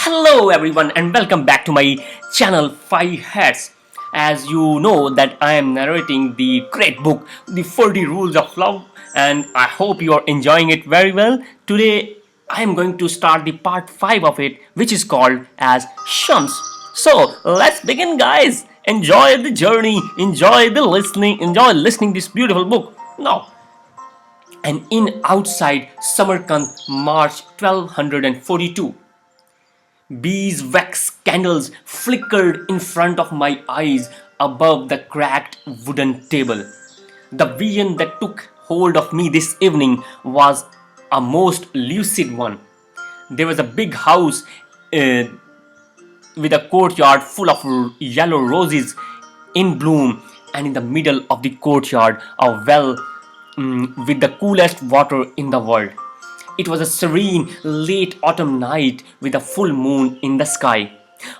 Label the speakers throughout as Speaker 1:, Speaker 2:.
Speaker 1: Hello everyone and welcome back to my channel 5 Hats. As you know that I am narrating the great book The 40 Rules of Love, and I hope you are enjoying it very well. Today I am going to start the part 5 of it, which is called as Shams. So let's begin, guys. Enjoy the journey, enjoy listening this beautiful book. Now, and in outside Samarkand, March 1242. Beeswax candles flickered in front of my eyes above the cracked wooden table. The vision that took hold of me this evening was a most lucid one. There was a big house uh, with a courtyard full of yellow roses in bloom, and in the middle of the courtyard, a well with the coolest water in the world. It was a serene late autumn night with a full moon in the sky.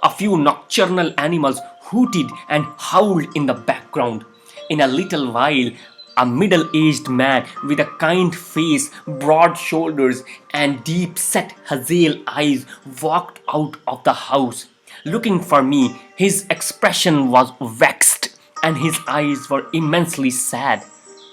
Speaker 1: A few nocturnal animals hooted and howled in the background. In a little while, a middle aged man with a kind face, broad shoulders, and deep set hazel eyes walked out of the house. Looking for me, his expression was vexed and his eyes were immensely sad.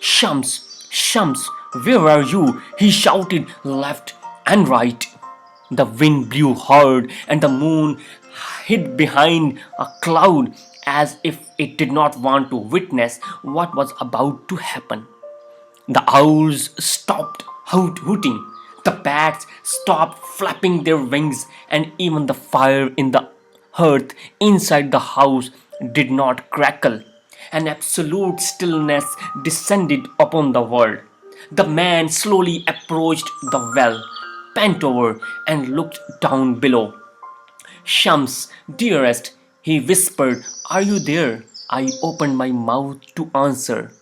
Speaker 1: Shams, Shams, where are you? He shouted left and right. The wind blew hard and the moon hid behind a cloud as if it did not want to witness what was about to happen. The owls stopped hooting, the bats stopped flapping their wings, and even the fire in the hearth inside the house did not crackle. An absolute stillness descended upon the world. The man slowly approached the well, bent over, and looked down below. Shams, dearest, he whispered, are you there? I opened my mouth to answer,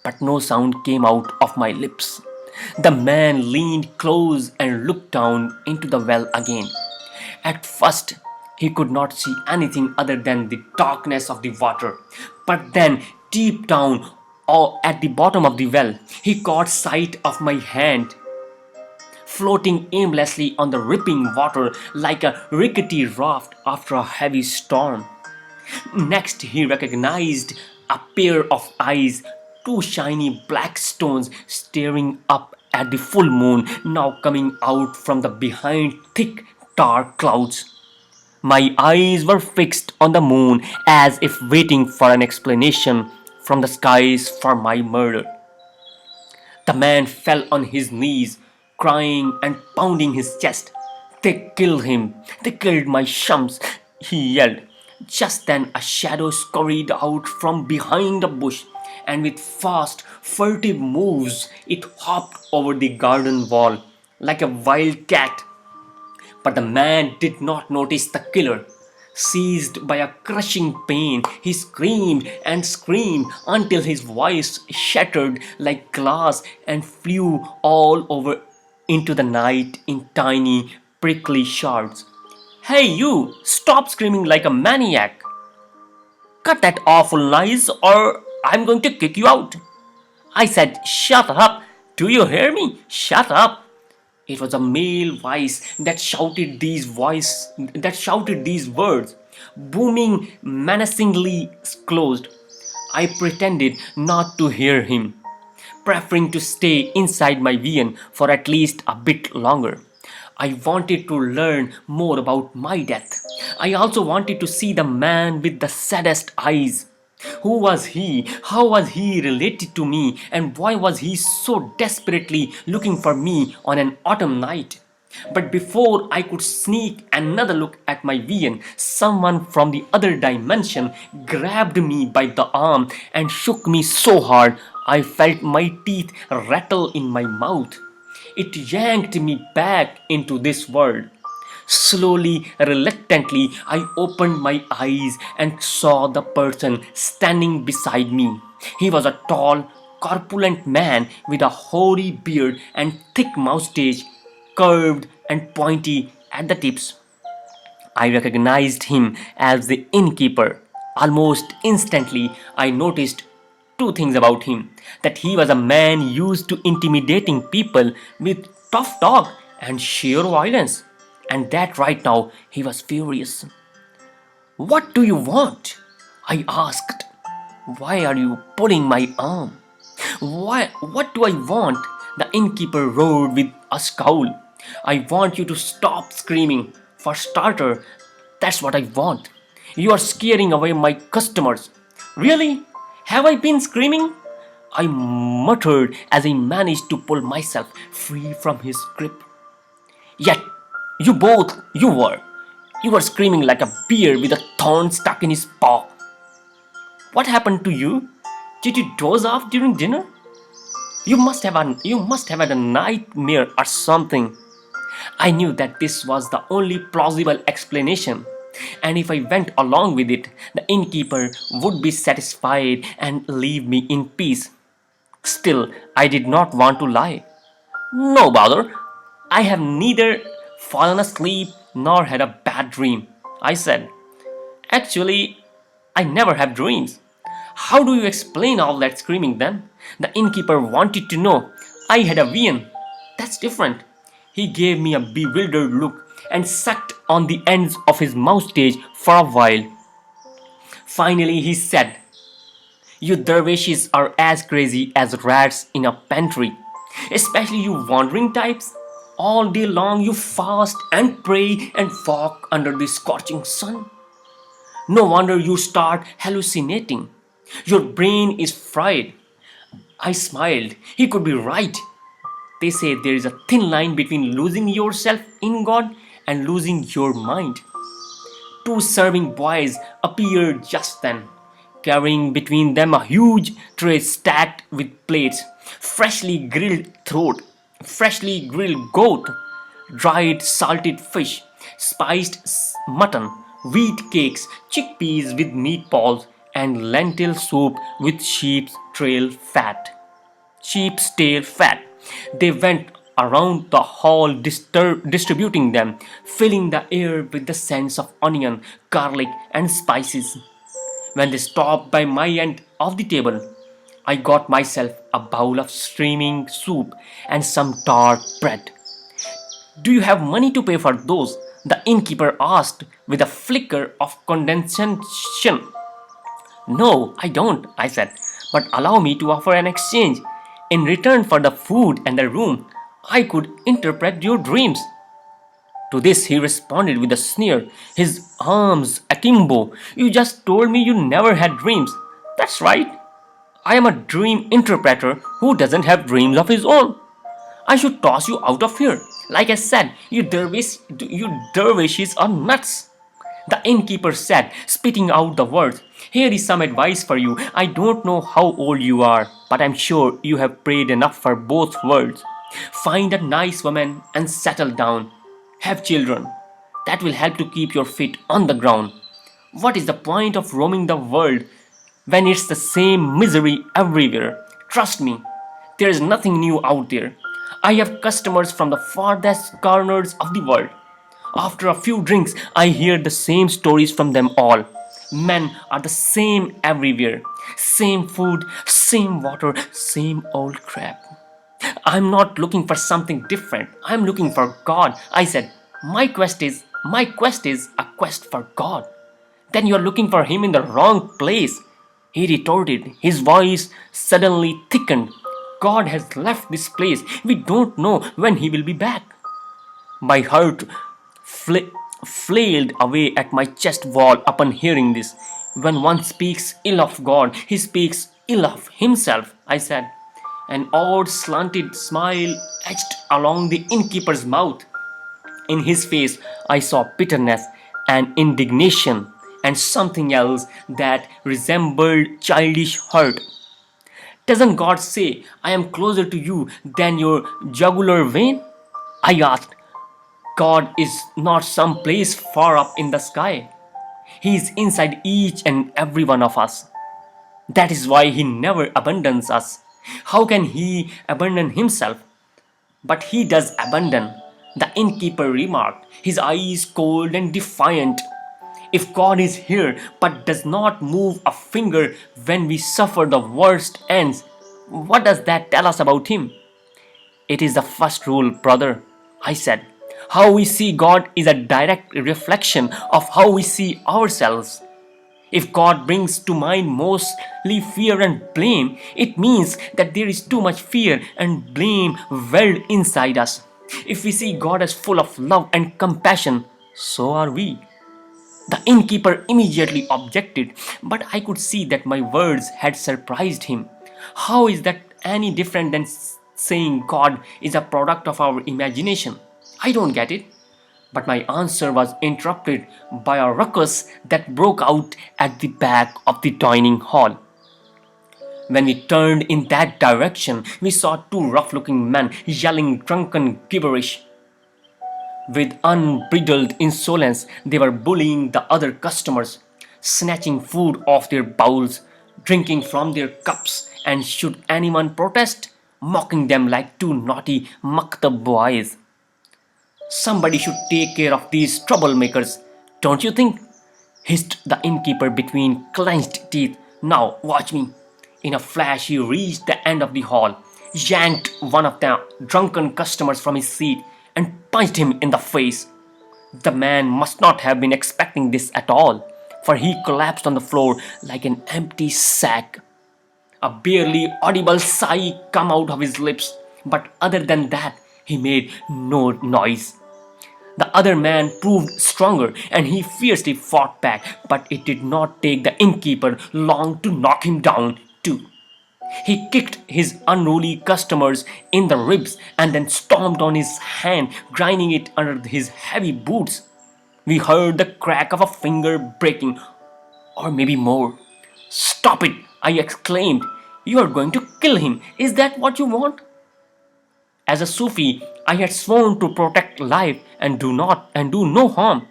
Speaker 1: but no sound came out of my lips. The man leaned close and looked down into the well again. At first, he could not see anything other than the darkness of the water. But then, deep down, or at the bottom of the well, he caught sight of my hand floating aimlessly on the rippling water like a rickety raft after a heavy storm. Next, he recognized a pair of eyes, two shiny black stones staring up at the full moon now coming out from the behind thick dark clouds. My eyes were fixed on the moon as if waiting for an explanation from the skies for my murder. The man fell on his knees, crying and pounding his chest. They killed him. They killed my Shams, he yelled. Just then a shadow scurried out from behind a bush, and with fast, furtive moves it hopped over the garden wall like a wild cat. But the man did not notice the killer. Seized by a crushing pain, he screamed and screamed until his voice shattered like glass and flew all over into the night in tiny, prickly shards. Hey, you! Stop screaming like a maniac! Cut that awful noise, or I'm going to kick you out! I said, shut up! Do you hear me? Shut up! It was a male voice that shouted these words, booming menacingly closed. I pretended not to hear him, preferring to stay inside my vision for at least a bit longer. I wanted to learn more about my death. I also wanted to see the man with the saddest eyes. Who was he? How was he related to me? And why was he so desperately looking for me on an autumn night? But before I could sneak another look at my vision, someone from the other dimension grabbed me by the arm and shook me so hard I felt my teeth rattle in my mouth. It yanked me back into this world. Slowly, reluctantly, I opened my eyes and saw the person standing beside me. He was a tall, corpulent man with a hoary beard and thick mustache, curved and pointy at the tips. I recognized him as the innkeeper. Almost instantly, I noticed two things about him: that he was a man used to intimidating people with tough talk and sheer violence, and that right now he was furious. "What do you want?" I asked. "Why are you pulling my arm?" "Why? What do I want?" The innkeeper roared with a scowl. "I want you to stop screaming. For starter, that's what I want. You are scaring away my customers." "Really? Have I been screaming?" I muttered as I managed to pull myself free from his grip. "Yet, you were. You were screaming like a bear with a thorn stuck in his paw." "What happened to you? Did you doze off during dinner? You must have had a nightmare or something." I knew that this was the only plausible explanation, and if I went along with it, the innkeeper would be satisfied and leave me in peace. Still, I did not want to lie. "No bother. I have neither fallen asleep nor had a bad dream," I said. "Actually, I never have dreams." "How do you explain all that screaming then?" The innkeeper wanted to know. "I had a vision." "That's different." He gave me a bewildered look and sucked on the ends of his moustache for a while. Finally, he said, "You dervishes are as crazy as rats in a pantry, especially you wandering types. All day long you fast and pray and walk under the scorching sun. No wonder you start hallucinating. Your brain is fried." I smiled. He could be right. They say there is a thin line between losing yourself in God and losing your mind. Two serving boys appeared just then, carrying between them a huge tray stacked with plates, freshly grilled goat, dried salted fish, spiced mutton, wheat cakes, chickpeas with meatballs, and lentil soup with sheep's tail fat. They went around the hall distributing them, filling the air with the scents of onion, garlic, and spices. When they stopped by my end of the table, I got myself a bowl of steaming soup and some tart bread. "Do you have money to pay for those?" the innkeeper asked with a flicker of condescension. "No, I don't," I said, "but allow me to offer an exchange. In return for the food and the room, I could interpret your dreams." To this he responded with a sneer, his arms akimbo. "You just told me you never had dreams." "That's right. I am a dream interpreter who doesn't have dreams of his own. I should toss you out of here. Like I said, you dervishes are nuts." The innkeeper said, spitting out the words, "Here is some advice for you. I don't know how old you are, but I'm sure you have prayed enough for both worlds. Find a nice woman and settle down. Have children. That will help to keep your feet on the ground. What is the point of roaming the world when it's the same misery everywhere? Trust me, there is nothing new out there. I have customers from the farthest corners of the world. After a few drinks, I hear the same stories from them all. Men are the same everywhere. Same food, same water, same old crap. I'm not looking for something different. I'm looking for God." I said, My quest is a quest for God." "Then you're looking for him in the wrong place," he retorted. His voice suddenly thickened. "God has left this place. We don't know when he will be back." My heart flailed away at my chest wall upon hearing this. "When one speaks ill of God, he speaks ill of himself," I said. An odd slanted smile etched along the innkeeper's mouth. In his face, I saw bitterness and indignation and something else that resembled childish hurt. "Doesn't God say I am closer to you than your jugular vein?" I asked. "God is not some place far up in the sky. He is inside each and every one of us. That is why He never abandons us. How can He abandon Himself?" "But He does abandon," the innkeeper remarked, his eyes cold and defiant. "If God is here but does not move a finger when we suffer the worst ends, what does that tell us about Him?" "It is the first rule, brother," I said. How we see God is a direct reflection of how we see ourselves. If God brings to mind mostly fear and blame, it means that there is too much fear and blame welled inside us. If we see God as full of love and compassion, so are we. The innkeeper immediately objected, but I could see that my words had surprised him. How is that any different than saying God is a product of our imagination? I don't get it. But my answer was interrupted by a ruckus that broke out at the back of the dining hall. When we turned in that direction, we saw two rough looking men yelling drunken gibberish. With unbridled insolence, they were bullying the other customers, snatching food off their bowls, drinking from their cups, and should anyone protest, mocking them like two naughty maktab boys. Somebody should take care of these troublemakers, don't you think? Hissed the innkeeper between clenched teeth. Now, watch me. In a flash, he reached the end of the hall, yanked one of the drunken customers from his seat, and punched him in the face. The man must not have been expecting this at all, for he collapsed on the floor like an empty sack. A barely audible sigh came out of his lips, but other than that, he made no noise. The other man proved stronger and he fiercely fought back, but it did not take the innkeeper long to knock him down, too. He kicked his unruly customers in the ribs and then stomped on his hand, grinding it under his heavy boots. We heard the crack of a finger breaking, or maybe more. Stop it! I exclaimed. You are going to kill him. Is that what you want? As a Sufi, I had sworn to protect life and do no harm.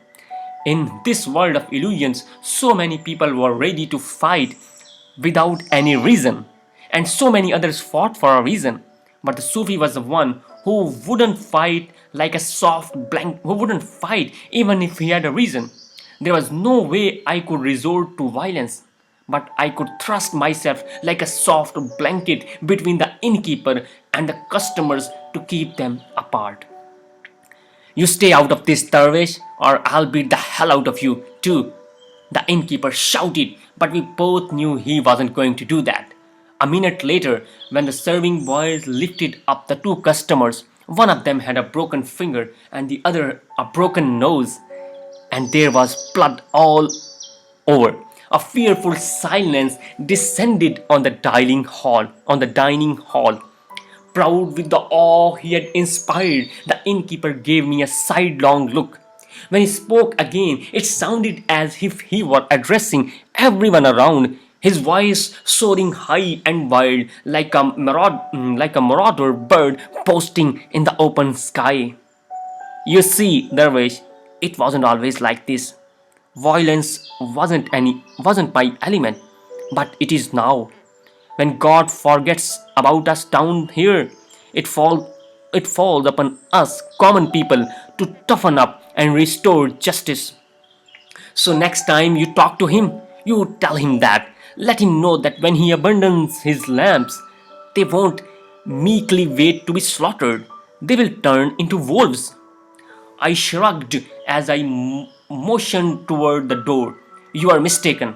Speaker 1: In this world of illusions, so many people were ready to fight without any reason, and so many others fought for a reason. But the Sufi was the one who wouldn't fight like a soft blank, who wouldn't fight even if he had a reason. There was no way I could resort to violence, but I could thrust myself like a soft blanket between the innkeeper and the customers to keep them apart. You stay out of this, Darvish, or I'll beat the hell out of you, too. The innkeeper shouted, but we both knew he wasn't going to do that. A minute later, when the serving boys lifted up the two customers, one of them had a broken finger and the other a broken nose, and there was blood all over. A fearful silence descended on the dining hall. Proud with the awe he had inspired, the innkeeper gave me a sidelong look. When he spoke again, it sounded as if he were addressing everyone around, his voice soaring high and wild like a marauder bird posting in the open sky. You see, Darvish, it wasn't always like this. Violence wasn't my element, but it is now. When God forgets about us down here, it falls it falls upon us common people to toughen up and restore justice. So next time you talk to him, you tell him that. Let him know that when he abandons his lambs, they won't meekly wait to be slaughtered. They will turn into wolves. I shrugged as I motioned toward the door. You are mistaken.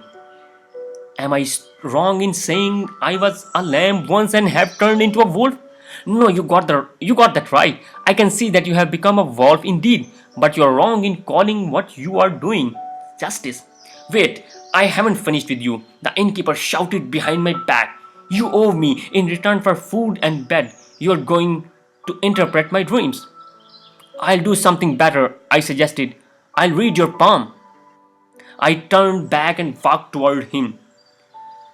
Speaker 1: Am I wrong in saying I was a lamb once and have turned into a wolf? No, you got that right. I can see that you have become a wolf indeed, but you are wrong in calling what you are doing justice. Wait, I haven't finished with you. The innkeeper shouted behind my back. You owe me in return for food and bed. You are going to interpret my dreams. I'll do something better, I suggested. I'll read your palm. I turned back and walked toward him,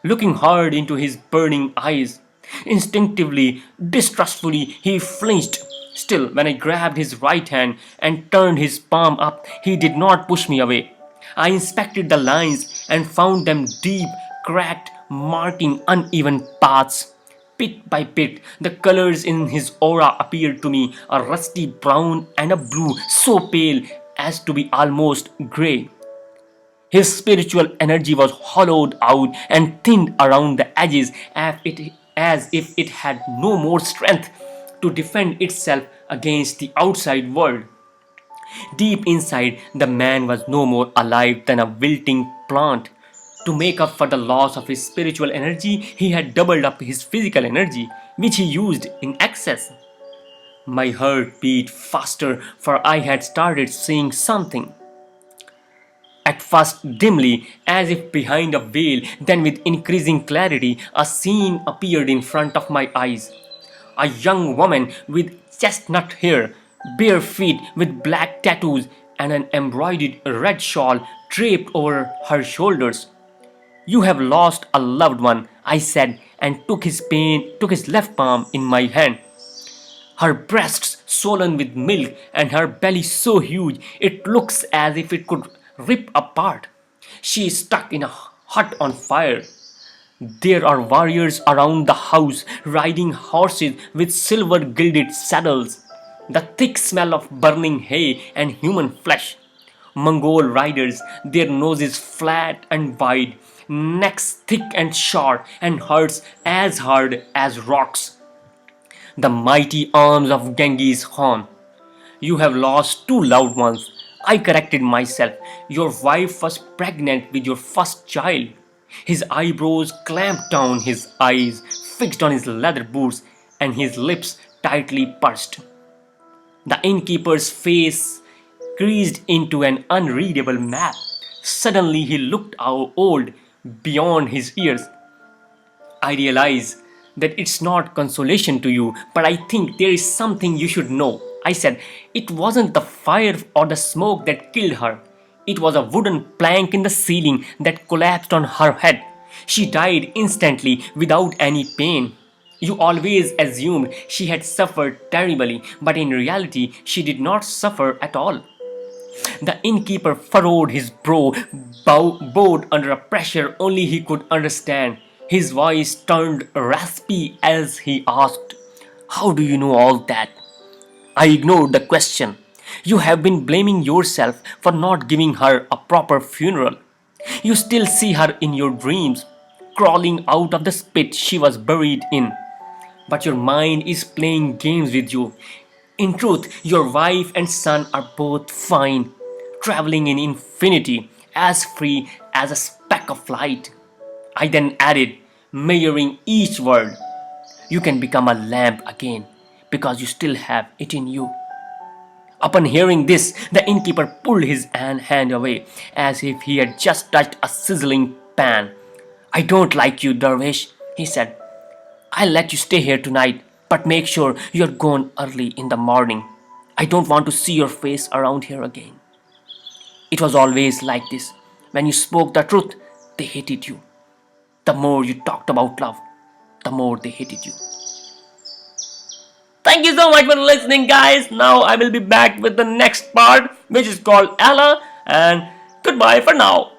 Speaker 1: looking hard into his burning eyes. Instinctively, distrustfully, he flinched. Still, when I grabbed his right hand and turned his palm up, he did not push me away. I inspected the lines and found them deep, cracked, marking uneven paths. Bit by bit, the colors in his aura appeared to me a rusty brown and a blue so pale as to be almost grey. His spiritual energy was hollowed out and thinned around the edges as if it had no more strength to defend itself against the outside world. Deep inside, the man was no more alive than a wilting plant. To make up for the loss of his spiritual energy, he had doubled up his physical energy, which he used in excess. My heart beat faster, for I had started seeing something. At first dimly, as if behind a veil, then with increasing clarity, a scene appeared in front of my eyes. A young woman with chestnut hair, bare feet with black tattoos, and an embroidered red shawl draped over her shoulders. "You have lost a loved one," I said, and took his left palm in my hand. Her breasts swollen with milk and her belly so huge it looks as if it could rip apart. She is stuck in a hut on fire. There are warriors around the house riding horses with silver gilded saddles. The thick smell of burning hay and human flesh. Mongol riders, their noses flat and wide, necks thick and short, and hearts as hard as rocks. The mighty arms of Genghis Khan. "You have lost two loved ones," I corrected myself. "Your wife was pregnant with your first child." His eyebrows clamped down, his eyes fixed on his leather boots, and his lips tightly pursed. The innkeeper's face creased into an unreadable map. Suddenly he looked old beyond his years. "I realize that it's not consolation to you, but I think there is something you should know," I said. "It wasn't the fire or the smoke that killed her. It was a wooden plank in the ceiling that collapsed on her head. She died instantly without any pain. You always assumed she had suffered terribly, but in reality, she did not suffer at all." The innkeeper furrowed his brow, bowed under a pressure only he could understand. His voice turned raspy as he asked, "How do you know all that?" I ignored the question. "You have been blaming yourself for not giving her a proper funeral. You still see her in your dreams, crawling out of the pit she was buried in. But your mind is playing games with you. In truth, your wife and son are both fine, traveling in infinity, as free as a speck of light." I then added, measuring each word, "You can become a lamp again because you still have it in you." Upon hearing this, the innkeeper pulled his hand away as if he had just touched a sizzling pan. "I don't like you, Dervish," he said. "I'll let you stay here tonight, but make sure you're gone early in the morning. I don't want to see your face around here again." It was always like this. When you spoke the truth, they hated you. The more you talked about love, the more they hated you. Thank you so much for listening, guys. Now I will be back with the next part, which is called Allah, and goodbye for now.